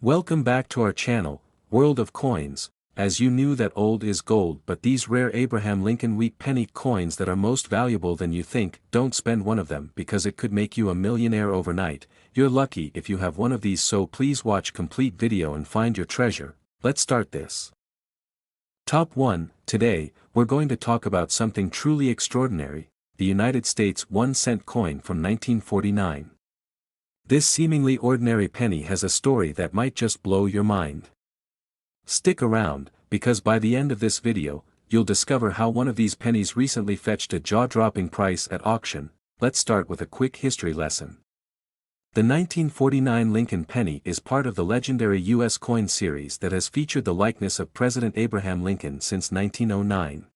Welcome back to our channel, World of Coins. As you knew that old is gold, but these rare Abraham Lincoln Wheat Penny coins that are most valuable than you think, don't spend one of them because it could make you a millionaire overnight. You're lucky if you have one of these, so please watch complete video and find your treasure. Let's start this. Top 1. Today, we're going to talk about something truly extraordinary, the United States 1-cent coin from 1949. This seemingly ordinary penny has a story that might just blow your mind. Stick around, because by the end of this video, you'll discover how one of these pennies recently fetched a jaw-dropping price at auction. Let's start with a quick history lesson. The 1949 Lincoln penny is part of the legendary U.S. coin series that has featured the likeness of President Abraham Lincoln since 1909.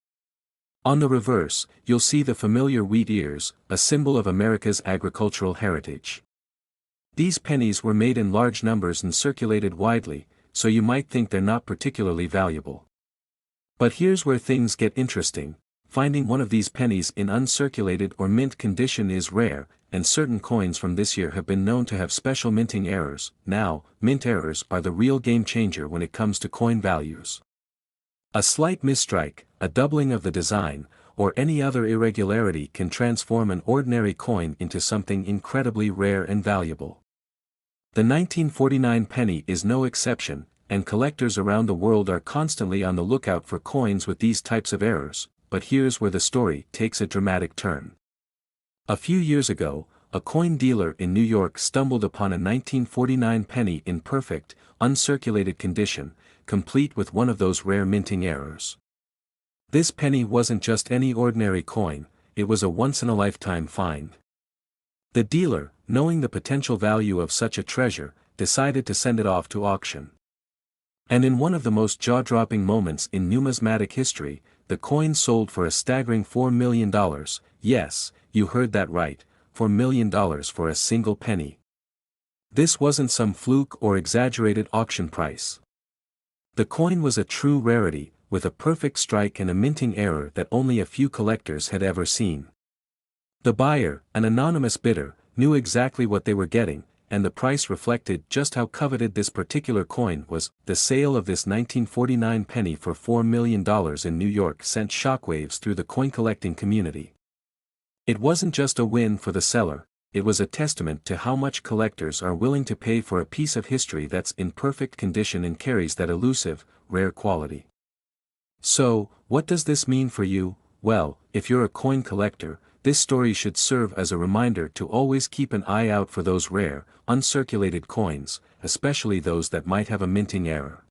On the reverse, you'll see the familiar wheat ears, a symbol of America's agricultural heritage. These pennies were made in large numbers and circulated widely, so you might think they're not particularly valuable. But here's where things get interesting. Finding one of these pennies in uncirculated or mint condition is rare, and certain coins from this year have been known to have special minting errors. Now, mint errors are the real game changer when it comes to coin values. A slight misstrike, a doubling of the design, or any other irregularity can transform an ordinary coin into something incredibly rare and valuable. The 1949 penny is no exception, and collectors around the world are constantly on the lookout for coins with these types of errors, but here's where the story takes a dramatic turn. A few years ago, a coin dealer in New York stumbled upon a 1949 penny in perfect, uncirculated condition, complete with one of those rare minting errors. This penny wasn't just any ordinary coin, it was a once-in-a-lifetime find. The dealer, knowing the potential value of such a treasure, decided to send it off to auction. And in one of the most jaw-dropping moments in numismatic history, the coin sold for a staggering $4 million. Yes, you heard that right, $4 million for a single penny. This wasn't some fluke or exaggerated auction price. The coin was a true rarity, with a perfect strike and a minting error that only a few collectors had ever seen. The buyer, an anonymous bidder, knew exactly what they were getting, and the price reflected just how coveted this particular coin was. The sale of this 1949 penny for $4 million in New York sent shockwaves through the coin-collecting community. It wasn't just a win for the seller, it was a testament to how much collectors are willing to pay for a piece of history that's in perfect condition and carries that elusive, rare quality. So, what does this mean for you? Well, if you're a coin collector, this story should serve as a reminder to always keep an eye out for those rare, uncirculated coins, especially those that might have a minting error.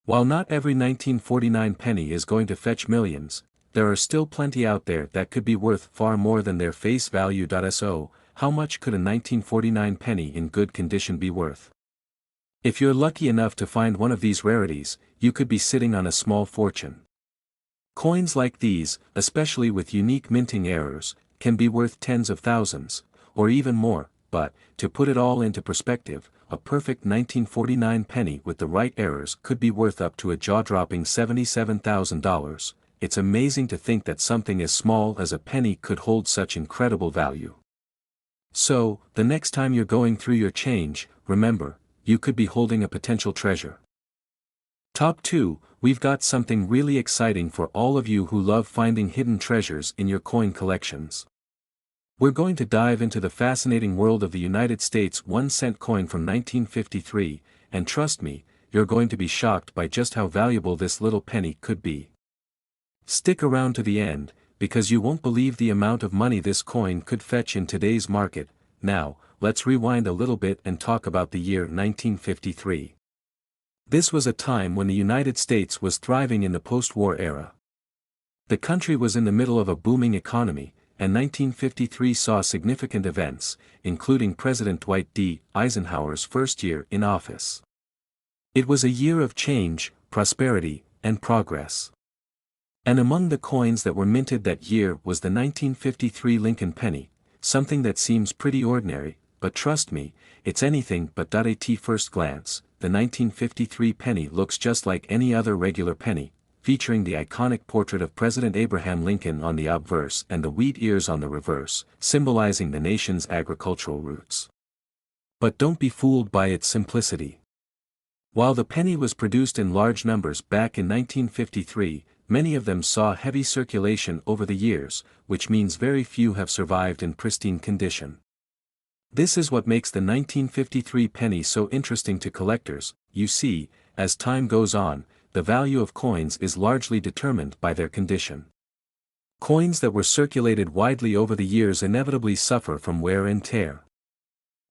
While not every 1949 penny is going to fetch millions, there are still plenty out there that could be worth far more than their face value. So, how much could a 1949 penny in good condition be worth? If you're lucky enough to find one of these rarities, you could be sitting on a small fortune. Coins like these, especially with unique minting errors, can be worth tens of thousands, or even more, but, to put it all into perspective, a perfect 1949 penny with the right errors could be worth up to a jaw-dropping $77,000. It's amazing to think that something as small as a penny could hold such incredible value. So, the next time you're going through your change, remember, you could be holding a potential treasure. Top 2, we've got something really exciting for all of you who love finding hidden treasures in your coin collections. We're going to dive into the fascinating world of the United States 1-cent coin from 1953, and trust me, you're going to be shocked by just how valuable this little penny could be. Stick around to the end, because you won't believe the amount of money this coin could fetch in today's market. Now, let's rewind a little bit and talk about the year 1953. This was a time when the United States was thriving in the post-war era. The country was in the middle of a booming economy, and 1953 saw significant events, including President Dwight D. Eisenhower's first year in office. It was a year of change, prosperity, and progress. And among the coins that were minted that year was the 1953 Lincoln penny, something that seems pretty ordinary, but trust me, it's anything but. At first glance, the 1953 penny looks just like any other regular penny, featuring the iconic portrait of President Abraham Lincoln on the obverse and the wheat ears on the reverse, symbolizing the nation's agricultural roots. But don't be fooled by its simplicity. While the penny was produced in large numbers back in 1953, many of them saw heavy circulation over the years, which means very few have survived in pristine condition. This is what makes the 1953 penny so interesting to collectors. You see, as time goes on, the value of coins is largely determined by their condition. Coins that were circulated widely over the years inevitably suffer from wear and tear.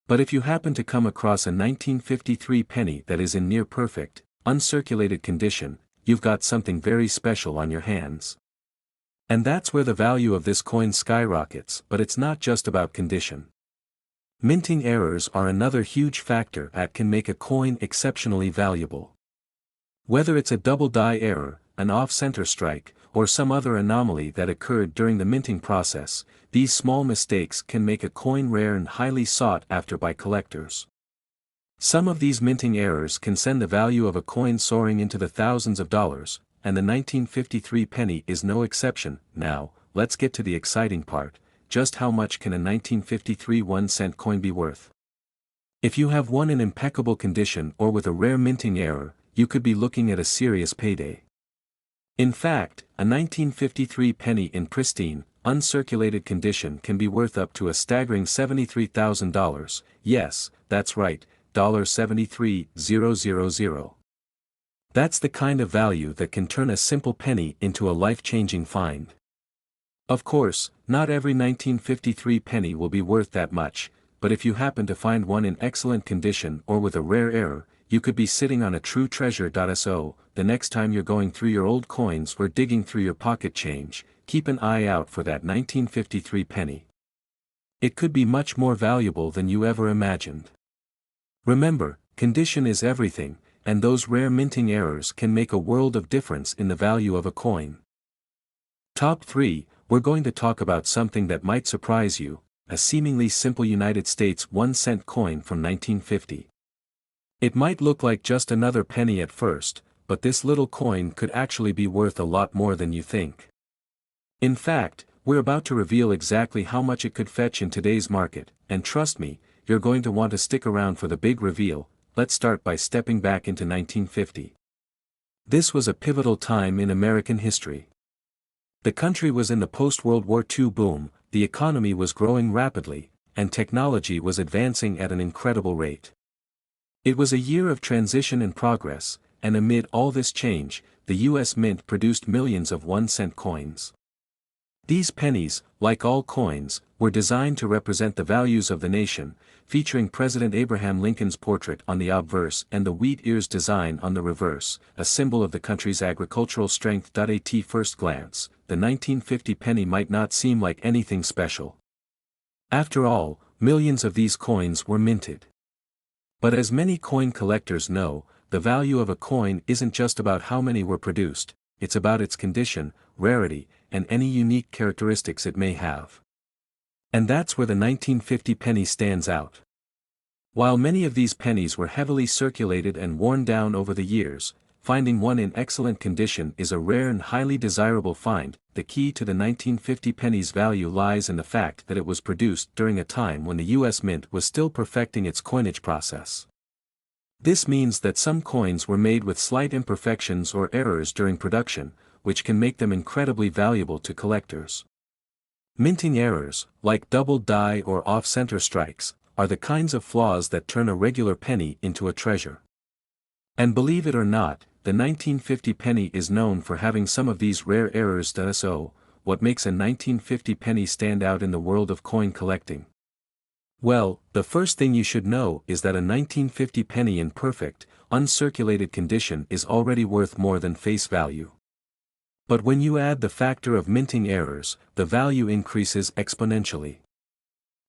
But if you happen to come across a 1953 penny that is in near perfect, uncirculated condition, you've got something very special on your hands. And that's where the value of this coin skyrockets. But it's not just about condition. Minting errors are another huge factor that can make a coin exceptionally valuable. Whether it's a double die error, an off-center strike, or some other anomaly that occurred during the minting process, these small mistakes can make a coin rare and highly sought after by collectors. Some of these minting errors can send the value of a coin soaring into the thousands of dollars, and the 1953 penny is no exception. Now, let's get to the exciting part. Just how much can a 1953 1-cent coin be worth? If you have one in impeccable condition or with a rare minting error, you could be looking at a serious payday. In fact, a 1953 penny in pristine, uncirculated condition can be worth up to a staggering $73,000, yes, that's right, $73,000. That's the kind of value that can turn a simple penny into a life-changing find. Of course, not every 1953 penny will be worth that much, but if you happen to find one in excellent condition or with a rare error, you could be sitting on a true treasure. So, the next time you're going through your old coins or digging through your pocket change, keep an eye out for that 1953 penny. It could be much more valuable than you ever imagined. Remember, condition is everything, and those rare minting errors can make a world of difference in the value of a coin. Top 3, we're going to talk about something that might surprise you, a seemingly simple United States 1-cent coin from 1950. It might look like just another penny at first, but this little coin could actually be worth a lot more than you think. In fact, we're about to reveal exactly how much it could fetch in today's market, and trust me, you're going to want to stick around for the big reveal. Let's start by stepping back into 1950. This was a pivotal time in American history. The country was in the post-World War II boom, the economy was growing rapidly, and technology was advancing at an incredible rate. It was a year of transition and progress, and amid all this change, the U.S. Mint produced millions of 1-cent coins. These pennies, like all coins, were designed to represent the values of the nation, featuring President Abraham Lincoln's portrait on the obverse and the wheat ears design on the reverse, a symbol of the country's agricultural strength. At first glance, the 1950 penny might not seem like anything special. After all, millions of these coins were minted. But as many coin collectors know, the value of a coin isn't just about how many were produced, it's about its condition, rarity, and any unique characteristics it may have. And that's where the 1950 penny stands out. While many of these pennies were heavily circulated and worn down over the years, finding one in excellent condition is a rare and highly desirable find. The key to the 1950 penny's value lies in the fact that it was produced during a time when the U.S. Mint was still perfecting its coinage process. This means that some coins were made with slight imperfections or errors during production, which can make them incredibly valuable to collectors. Minting errors, like double die or off-center strikes, are the kinds of flaws that turn a regular penny into a treasure. And believe it or not, the 1950 penny is known for having some of these rare errors. So, what makes a 1950 penny stand out in the world of coin collecting? Well, the first thing you should know is that a 1950 penny in perfect, uncirculated condition is already worth more than face value. But when you add the factor of minting errors, the value increases exponentially.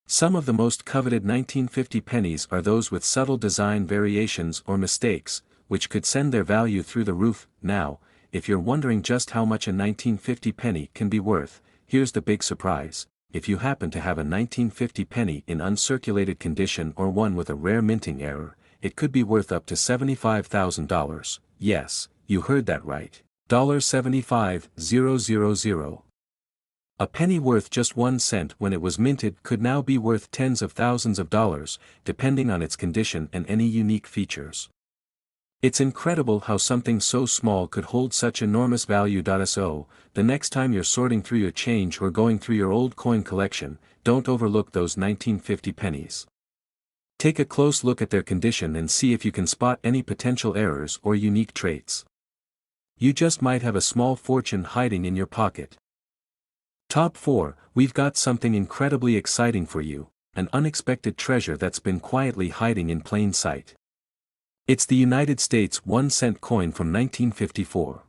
Some of the most coveted 1950 pennies are those with subtle design variations or mistakes, which could send their value through the roof. Now, if you're wondering just how much a 1950 penny can be worth, here's the big surprise. If you happen to have a 1950 penny in uncirculated condition or one with a rare minting error, it could be worth up to $75,000. Yes, you heard that right. $75,000. A penny worth just 1 cent when it was minted could now be worth tens of thousands of dollars, depending on its condition and any unique features. It's incredible how something so small could hold such enormous value. So, the next time you're sorting through your change or going through your old coin collection, don't overlook those 1950 pennies. Take a close look at their condition and see if you can spot any potential errors or unique traits. You just might have a small fortune hiding in your pocket. Top 4, we've got something incredibly exciting for you, an unexpected treasure that's been quietly hiding in plain sight. It's the United States 1-cent coin from 1954.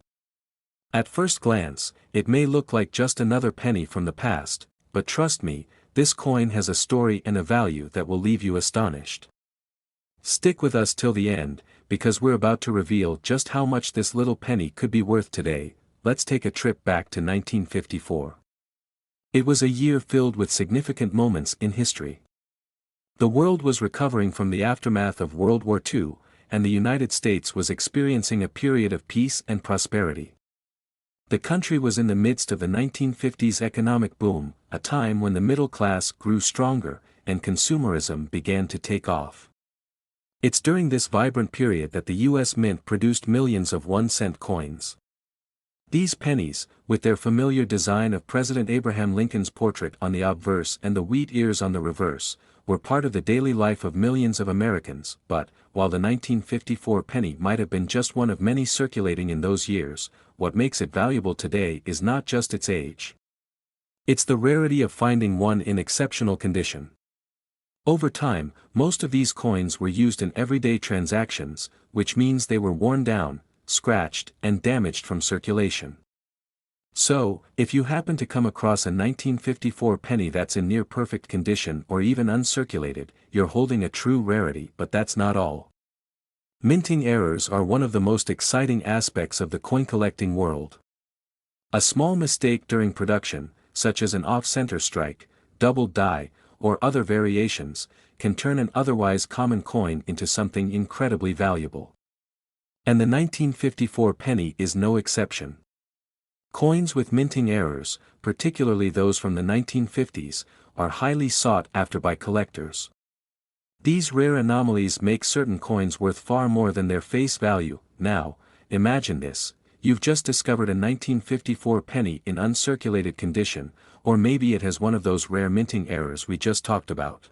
At first glance, it may look like just another penny from the past, but trust me, this coin has a story and a value that will leave you astonished. Stick with us till the end, because we're about to reveal just how much this little penny could be worth today. Let's take a trip back to 1954. It was a year filled with significant moments in history. The world was recovering from the aftermath of World War II, and the United States was experiencing a period of peace and prosperity. The country was in the midst of the 1950s economic boom, a time when the middle class grew stronger, and consumerism began to take off. It's during this vibrant period that the U.S. Mint produced millions of 1-cent coins. These pennies, with their familiar design of President Abraham Lincoln's portrait on the obverse and the wheat ears on the reverse, were part of the daily life of millions of Americans. But, while the 1954 penny might have been just one of many circulating in those years, what makes it valuable today is not just its age. It's the rarity of finding one in exceptional condition. Over time, most of these coins were used in everyday transactions, which means they were worn down, scratched, and damaged from circulation. So, if you happen to come across a 1954 penny that's in near perfect condition or even uncirculated, you're holding a true rarity. But that's not all. Minting errors are one of the most exciting aspects of the coin collecting world. A small mistake during production, such as an off-center strike, doubled die, or other variations, can turn an otherwise common coin into something incredibly valuable. And the 1954 penny is no exception. Coins with minting errors, particularly those from the 1950s, are highly sought after by collectors. These rare anomalies make certain coins worth far more than their face value. Now, imagine this: you've just discovered a 1954 penny in uncirculated condition, or maybe it has one of those rare minting errors we just talked about.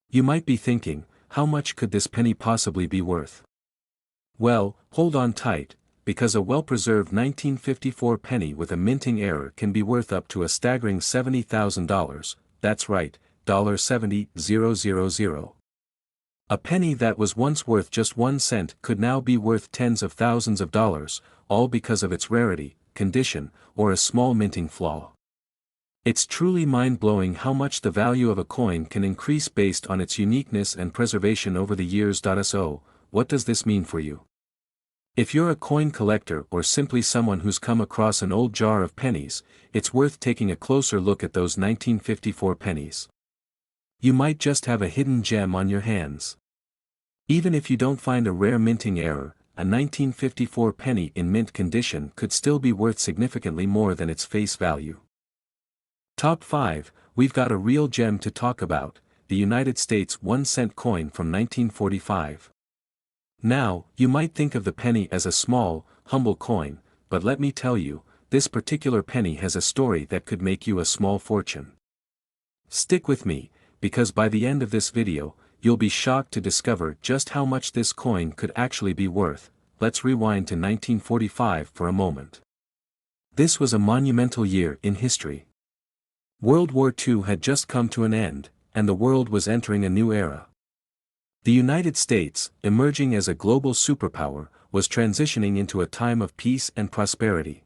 You might be thinking, how much could this penny possibly be worth? Well, hold on tight, because a well-preserved 1954 penny with a minting error can be worth up to a staggering $70,000, that's right, $70,000. A penny that was once worth just 1 cent could now be worth tens of thousands of dollars, all because of its rarity, condition, or a small minting flaw. It's truly mind-blowing how much the value of a coin can increase based on its uniqueness and preservation over the years. So, what does this mean for you? If you're a coin collector or simply someone who's come across an old jar of pennies, it's worth taking a closer look at those 1954 pennies. You might just have a hidden gem on your hands. Even if you don't find a rare minting error, a 1954 penny in mint condition could still be worth significantly more than its face value. Top 5, we've got a real gem to talk about, the United States 1-cent coin from 1945. Now, you might think of the penny as a small, humble coin, but let me tell you, this particular penny has a story that could make you a small fortune. Stick with me, because by the end of this video, you'll be shocked to discover just how much this coin could actually be worth. Let's rewind to 1945 for a moment. This was a monumental year in history. World War II had just come to an end, and the world was entering a new era. The United States, emerging as a global superpower, was transitioning into a time of peace and prosperity.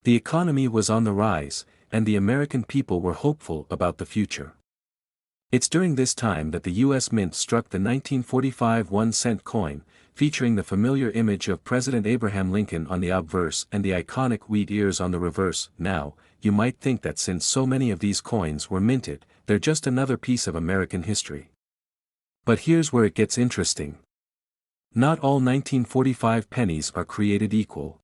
The economy was on the rise, and the American people were hopeful about the future. It's during this time that the U.S. Mint struck the 1945 1-cent coin, featuring the familiar image of President Abraham Lincoln on the obverse and the iconic wheat ears on the reverse. Now, you might think that since so many of these coins were minted, they're just another piece of American history. But here's where it gets interesting. Not all 1945 pennies are created equal.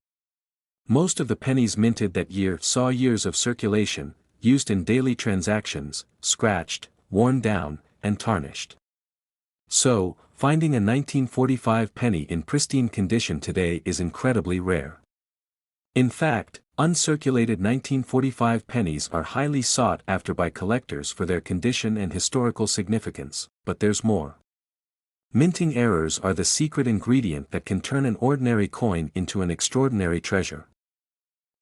Most of the pennies minted that year saw years of circulation, used in daily transactions, scratched, worn down, and tarnished. So, finding a 1945 penny in pristine condition today is incredibly rare. In fact, uncirculated 1945 pennies are highly sought after by collectors for their condition and historical significance, but there's more. Minting errors are the secret ingredient that can turn an ordinary coin into an extraordinary treasure.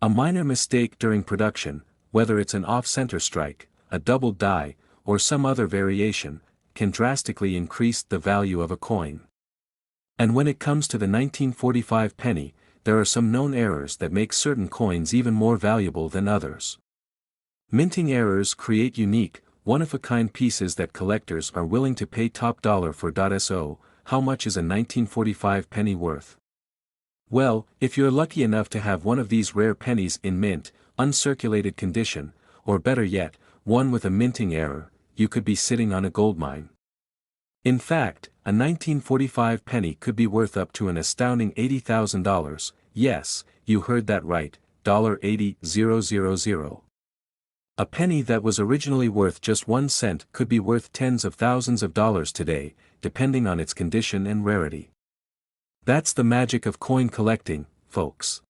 A minor mistake during production, whether it's an off-center strike, a doubled die, or some other variation, can drastically increase the value of a coin. And when it comes to the 1945 penny, there are some known errors that make certain coins even more valuable than others. Minting errors create unique, one-of-a-kind pieces that collectors are willing to pay top dollar for. So, how much is a 1945 penny worth? Well, if you're lucky enough to have one of these rare pennies in mint, uncirculated condition, or better yet, one with a minting error, you could be sitting on a goldmine. In fact, a 1945 penny could be worth up to an astounding $80,000, yes, you heard that right, $80,000. A penny that was originally worth just 1 cent could be worth tens of thousands of dollars today, depending on its condition and rarity. That's the magic of coin collecting, folks.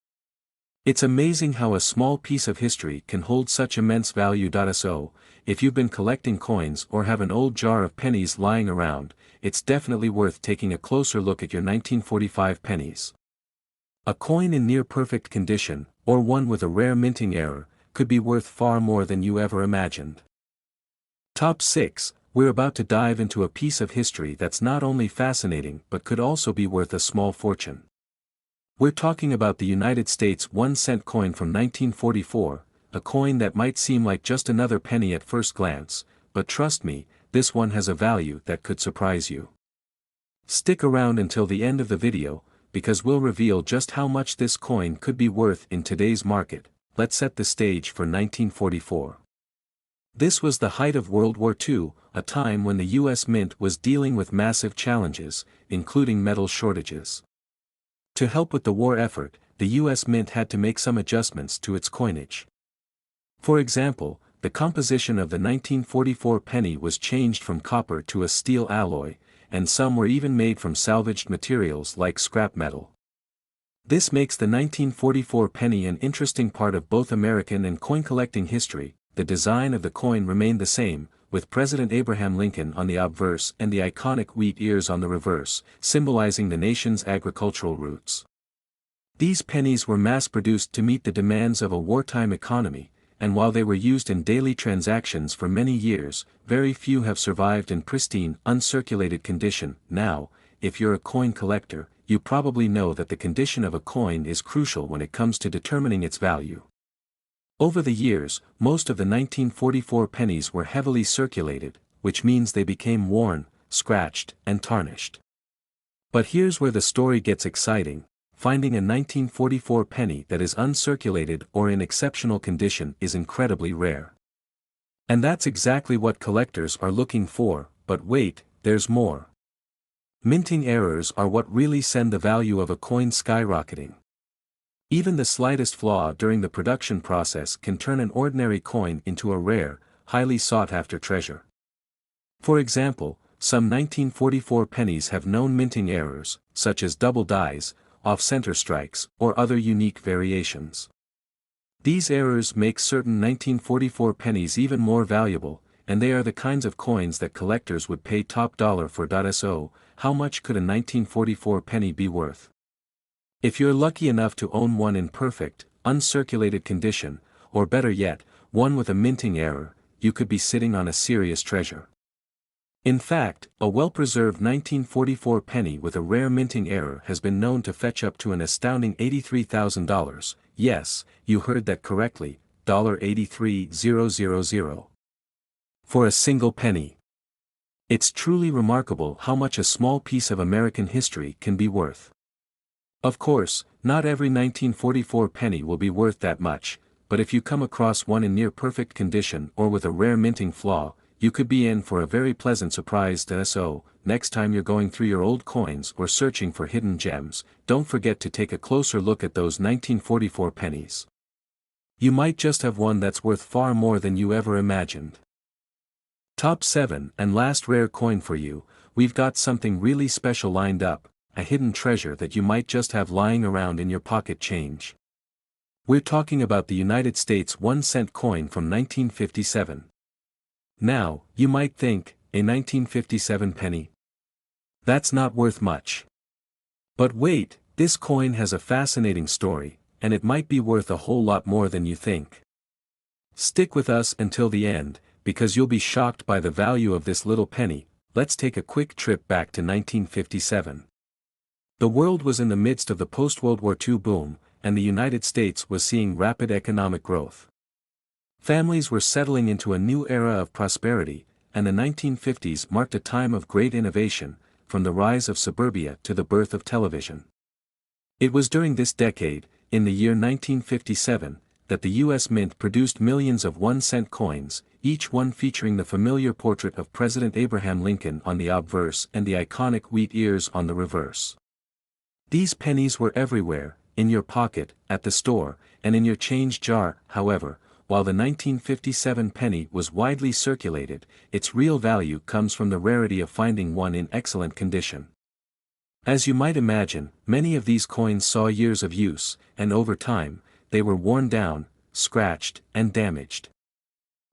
It's amazing how a small piece of history can hold such immense value. So, if you've been collecting coins or have an old jar of pennies lying around, it's definitely worth taking a closer look at your 1945 pennies. A coin in near-perfect condition, or one with a rare minting error, could be worth far more than you ever imagined. Top 6, we're about to dive into a piece of history that's not only fascinating but could also be worth a small fortune. We're talking about the United States 1-cent coin from 1944, a coin that might seem like just another penny at first glance, but trust me, this one has a value that could surprise you. Stick around until the end of the video, because we'll reveal just how much this coin could be worth in today's market. Let's set the stage for 1944. This was the height of World War II, a time when the U.S. Mint was dealing with massive challenges, including metal shortages. To help with the war effort, the U.S. Mint had to make some adjustments to its coinage. For example, the composition of the 1944 penny was changed from copper to a steel alloy, and some were even made from salvaged materials like scrap metal. This makes the 1944 penny an interesting part of both American and coin collecting history. The design of the coin remained the same, with President Abraham Lincoln on the obverse and the iconic wheat ears on the reverse, symbolizing the nation's agricultural roots. These pennies were mass-produced to meet the demands of a wartime economy, and while they were used in daily transactions for many years, very few have survived in pristine, uncirculated condition. Now, if you're a coin collector, you probably know that the condition of a coin is crucial when it comes to determining its value. Over the years, most of the 1944 pennies were heavily circulated, which means they became worn, scratched, and tarnished. But here's where the story gets exciting. Finding a 1944 penny that is uncirculated or in exceptional condition is incredibly rare. And that's exactly what collectors are looking for, but wait, there's more. Minting errors are what really send the value of a coin skyrocketing. Even the slightest flaw during the production process can turn an ordinary coin into a rare, highly sought-after treasure. For example, some 1944 pennies have known minting errors, such as double dies, off-center strikes, or other unique variations. These errors make certain 1944 pennies even more valuable, and they are the kinds of coins that collectors would pay top dollar for. So, how much could a 1944 penny be worth? If you're lucky enough to own one in perfect, uncirculated condition, or better yet, one with a minting error, you could be sitting on a serious treasure. In fact, a well-preserved 1944 penny with a rare minting error has been known to fetch up to an astounding $83,000, yes, you heard that correctly, $83,000. For a single penny. It's truly remarkable how much a small piece of American history can be worth. Of course, not every 1944 penny will be worth that much, but if you come across one in near-perfect condition or with a rare minting flaw, you could be in for a very pleasant surprise. So, next time you're going through your old coins or searching for hidden gems, don't forget to take a closer look at those 1944 pennies. You might just have one that's worth far more than you ever imagined. Top 7 and last rare coin for you. we've got something really special lined up, a hidden treasure that you might just have lying around in your pocket change. We're talking about the United States 1-cent coin from 1957. Now, you might think, a 1957 penny? That's not worth much. But wait, this coin has a fascinating story, and it might be worth a whole lot more than you think. Stick with us until the end, because you'll be shocked by the value of this little penny. Let's take a quick trip back to 1957. The world was in the midst of the post-World War II boom, and the United States was seeing rapid economic growth. Families were settling into a new era of prosperity, and the 1950s marked a time of great innovation, from the rise of suburbia to the birth of television. It was during this decade, in the year 1957, that the U.S. Mint produced millions of 1-cent coins, each one featuring the familiar portrait of President Abraham Lincoln on the obverse and the iconic wheat ears on the reverse. These pennies were everywhere, in your pocket, at the store, and in your change jar. However, while the 1957 penny was widely circulated, its real value comes from the rarity of finding one in excellent condition. As you might imagine, many of these coins saw years of use, and over time, they were worn down, scratched, and damaged.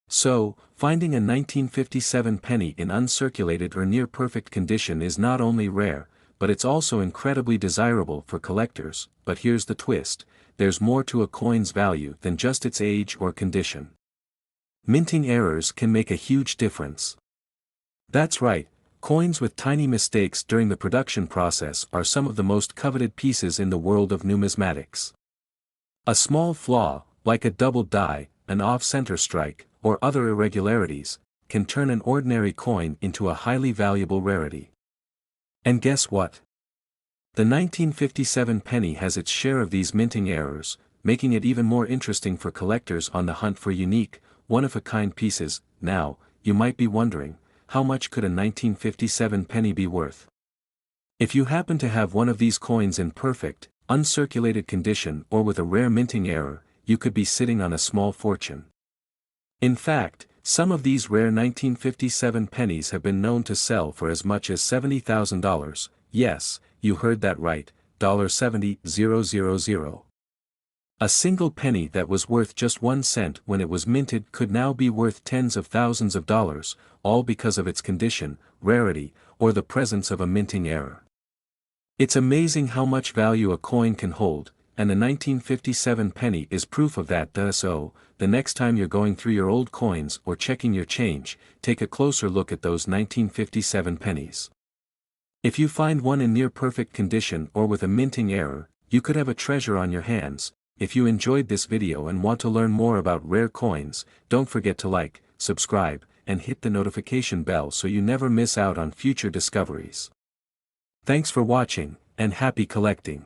So, finding a 1957 penny in uncirculated or near-perfect condition is not only rare, but it's also incredibly desirable for collectors. But here's the twist: there's more to a coin's value than just its age or condition. Minting errors can make a huge difference. That's right, coins with tiny mistakes during the production process are some of the most coveted pieces in the world of numismatics. A small flaw, like a doubled die, an off-center strike, or other irregularities, can turn an ordinary coin into a highly valuable rarity. And guess what? The 1957 penny has its share of these minting errors, making it even more interesting for collectors on the hunt for unique, one-of-a-kind pieces. Now, you might be wondering, how much could a 1957 penny be worth? If you happen to have one of these coins in perfect, uncirculated condition or with a rare minting error, you could be sitting on a small fortune. In fact, some of these rare 1957 pennies have been known to sell for as much as $70,000, yes, you heard that right, $70,000. A single penny that was worth just 1 cent when it was minted could now be worth tens of thousands of dollars, all because of its condition, rarity, or the presence of a minting error. It's amazing how much value a coin can hold, and the 1957 penny is proof of that. So, the next time you're going through your old coins or checking your change, take a closer look at those 1957 pennies. If you find one in near-perfect condition or with a minting error, you could have a treasure on your hands. If you enjoyed this video and want to learn more about rare coins, don't forget to like, subscribe, and hit the notification bell so you never miss out on future discoveries. Thanks for watching, and happy collecting.